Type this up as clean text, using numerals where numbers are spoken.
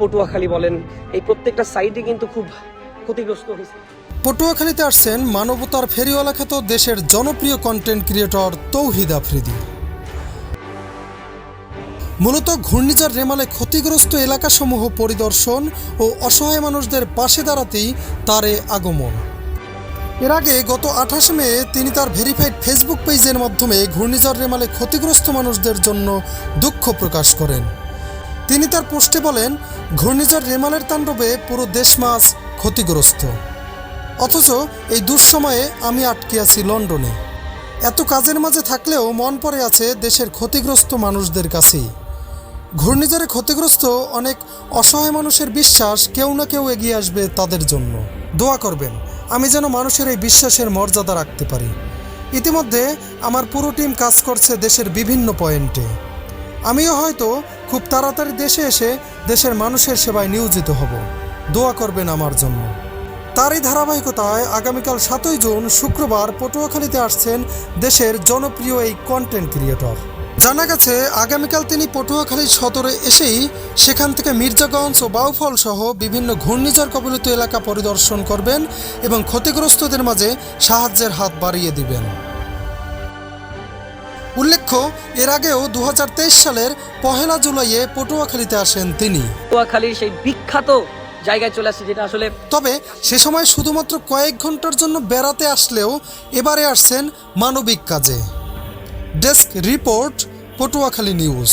পটুয়াখালী বলেন, এই প্রত্যেকটা সাইটে কিন্তু খুব ক্ষতিগ্রস্ত হয়েছে। পটুয়াখালীতে আসছেন মানবতার ফেরিওয়ালা খ্যাত দেশের জনপ্রিয় কন্টেন্ট ক্রিয়েটর তৌহিদ আফ্রিদি। মূলত ঘূর্ণিঝড় রেমালে ক্ষতিগ্রস্ত এলাকাসমূহ পরিদর্শন ও অসহায় মানুষদের পাশে দাঁড়াতেই তার এ আগমন। এর আগে গত 28 মে তিনি তার ভেরিফাইড ফেসবুক পেজের মাধ্যমে ঘূর্ণিঝড় রেমালে ক্ষতিগ্রস্ত মানুষদের জন্য দুঃখ প্রকাশ করেন। তিনি তার পোস্টে বলেন, ঘূর্ণিঝড় রেমালের তাণ্ডবে পুরো দেশ মাছ ক্ষতিগ্রস্ত, অথচ এই দুঃসময়ে আমি আটকে আছি লন্ডনে। এত কাজের মাঝে থাকলেও মন পড়ে আছে দেশের ক্ষতিগ্রস্ত মানুষদের কাছেই। ঘূর্ণিঝড়ে ক্ষতিগ্রস্ত অনেক অসহায় মানুষের বিশ্বাস কেউ না কেউ এগিয়ে আসবে তাদের জন্য। দোয়া করবেন আমি যেন মানুষের এই বিশ্বাসের মর্যাদা রাখতে পারি। ইতিমধ্যে আমার পুরো টিম কাজ করছে দেশের বিভিন্ন পয়েন্টে। আমিও হয়তো খুব তাড়াতাড়ি দেশে এসে দেশের মানুষের সেবায় নিয়োজিত হব। দোয়া করবেন আমার জন্য। তারই ধারাবাহিকতায় আগামীকাল 7ই জুন শুক্রবার পটুয়াখালীতে আসছেন দেশের জনপ্রিয় এই কন্টেন্ট ক্রিয়েটর। জানা গেছে আগামীকাল তিনি পটুয়াখালী সদরে এসেই সেখান থেকে মির্জাগঞ্জ ও বাউফল সহ বিভিন্ন ঘূর্ণিঝড় কবলিত এলাকা পরিদর্শন করবেন এবং ক্ষতিগ্রস্তদের মাঝে সাহায্যের হাত বাড়িয়ে দিবেন। উল্লেখ্য, এর আগেও 2023 সালের 1 জুলাইয়ে পটুয়াখালীতে আসেন তিনি। পটুয়াখালীর সেই বিখ্যাত জায়গায় চলে আসছে, যেটা আসলে তবে সে সময় শুধুমাত্র কয়েক ঘন্টার জন্য বেড়াতে আসলেও এবারে আসছেন মানবিক কাজে। Desk report, Patuakhali news.